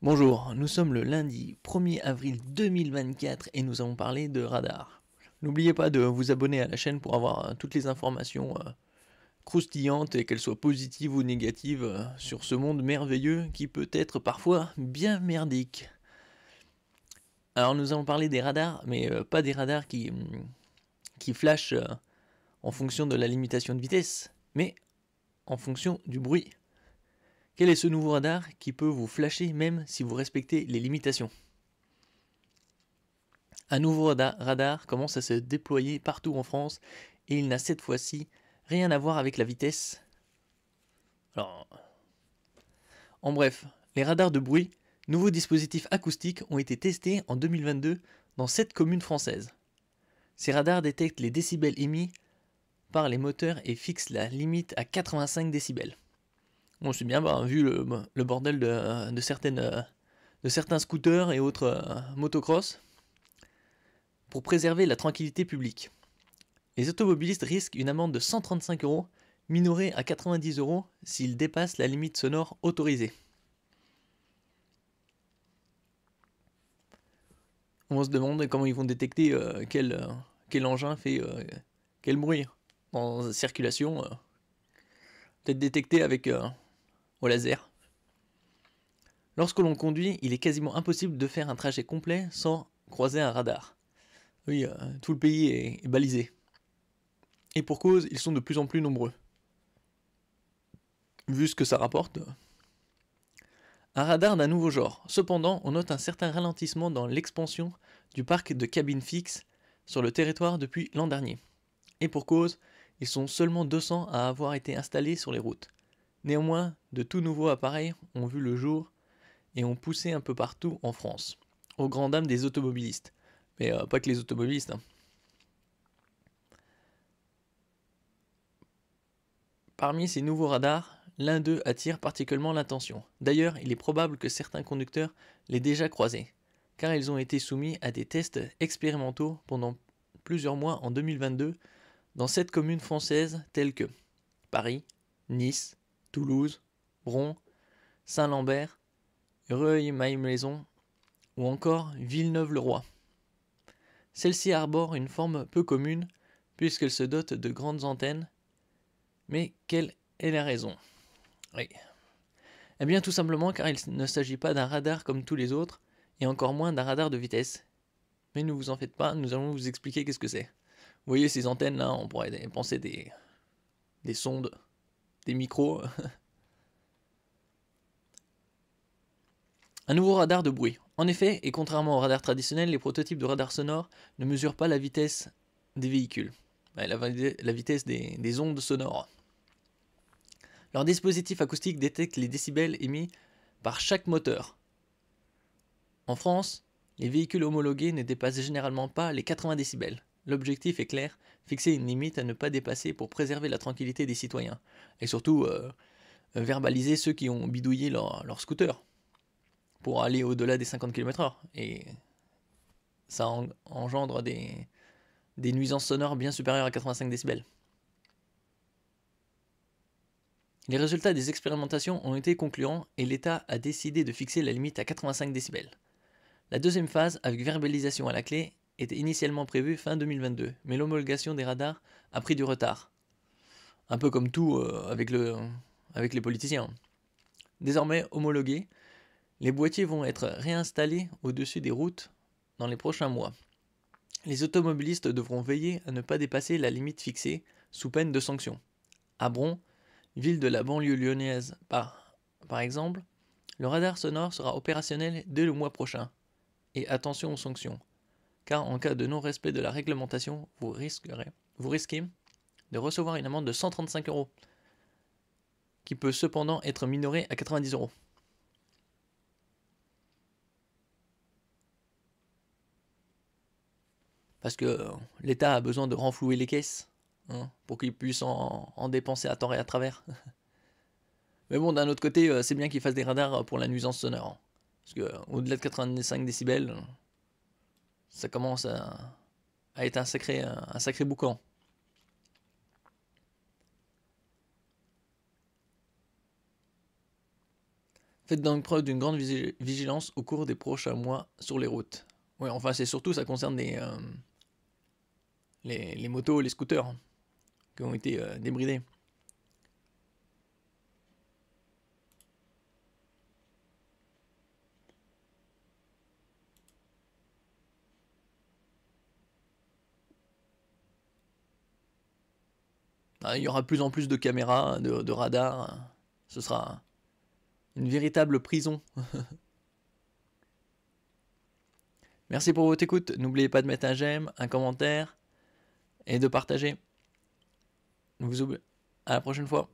Bonjour, nous sommes le lundi 1er avril 2024 et nous allons parler de radar. N'oubliez pas de vous abonner à la chaîne pour avoir toutes les informations croustillantes et qu'elles soient positives ou négatives sur ce monde merveilleux qui peut être parfois bien merdique. Alors nous allons parler des radars, mais pas des radars qui flashent en fonction de la limitation de vitesse, mais en fonction du bruit. Quel est ce nouveau radar qui peut vous flasher même si vous respectez les limitations? Un nouveau radar commence à se déployer partout en France et il n'a cette fois-ci rien à voir avec la vitesse. Alors, en bref, les radars de bruit, nouveaux dispositifs acoustiques, ont été testés en 2022 dans 7 communes françaises. Ces radars détectent les décibels émis par les moteurs et fixent la limite à 85 décibels. Bon, c'est bien, vu le bordel de certains scooters et autres motocross, pour préserver la tranquillité publique. Les automobilistes risquent une amende de 135 €, minorée à 90 € s'ils dépassent la limite sonore autorisée. On se demande comment ils vont détecter quel engin fait quel bruit en circulation. Peut-être détecté avec au laser. Lorsque l'on conduit, il est quasiment impossible de faire un trajet complet sans croiser un radar. Oui, tout le pays est balisé. Et pour cause, ils sont de plus en plus nombreux. Vu ce que ça rapporte. Un radar d'un nouveau genre. Cependant, on note un certain ralentissement dans l'expansion du parc de cabines fixes sur le territoire depuis l'an dernier. Et pour cause, ils sont seulement 200 à avoir été installés sur les routes. Néanmoins, de tout nouveaux appareils ont vu le jour et ont poussé un peu partout en France, aux grandes dames des automobilistes. Mais pas que les automobilistes. Hein. Parmi ces nouveaux radars, l'un d'eux attire particulièrement l'attention. D'ailleurs, il est probable que certains conducteurs l'aient déjà croisé, car ils ont été soumis à des tests expérimentaux pendant plusieurs mois en 2022 dans 7 communes françaises telles que Paris, Nice, Toulouse, Bron, Saint-Lambert, Rueil-Malmaison ou encore Villeneuve-le-Roi. Celle-ci arbore une forme peu commune puisqu'elle se dote de grandes antennes. Mais quelle est la raison? Oui. Eh bien tout simplement car il ne s'agit pas d'un radar comme tous les autres, et encore moins d'un radar de vitesse. Mais ne vous en faites pas, nous allons vous expliquer qu'est-ce que c'est. Vous voyez ces antennes là, on pourrait penser des sondes, des micros. Un nouveau radar de bruit. En effet, et contrairement au radar traditionnel, les prototypes de radars sonores ne mesurent pas la vitesse des véhicules, la vitesse des ondes sonores. Leur dispositif acoustique détecte les décibels émis par chaque moteur. En France, les véhicules homologués ne dépassent généralement pas les 80 décibels. L'objectif est clair, fixer une limite à ne pas dépasser pour préserver la tranquillité des citoyens. Et surtout, verbaliser ceux qui ont bidouillé leur scooter pour aller au-delà des 50 km/h. Et ça engendre des nuisances sonores bien supérieures à 85 décibels. Les résultats des expérimentations ont été concluants et l'État a décidé de fixer la limite à 85 décibels. La deuxième phase, avec verbalisation à la clé, était initialement prévue fin 2022, mais l'homologation des radars a pris du retard. Un peu comme tout avec les politiciens. Désormais homologués, les boîtiers vont être réinstallés au-dessus des routes dans les prochains mois. Les automobilistes devront veiller à ne pas dépasser la limite fixée sous peine de sanctions. À Bron, ville de la banlieue lyonnaise par exemple, le radar sonore sera opérationnel dès le mois prochain. Et attention aux sanctions, car en cas de non-respect de la réglementation, vous risquez de recevoir une amende de 135 €, qui peut cependant être minorée à 90 €. Parce que l'État a besoin de renflouer les caisses, pour qu'il puisse en dépenser à tort et à travers. Mais bon, d'un autre côté, c'est bien qu'ils fassent des radars pour la nuisance sonore. Parce que au-delà de 85 décibels, ça commence à être un sacré boucan. Faites donc preuve d'une grande vigilance au cours des prochains mois sur les routes. Ouais, enfin, c'est surtout, ça concerne les motos, les scooters qui ont été débridés. Il y aura de plus en plus de caméras, de radars. Ce sera une véritable prison. Merci pour votre écoute. N'oubliez pas de mettre un j'aime, un commentaire et de partager. À la prochaine fois.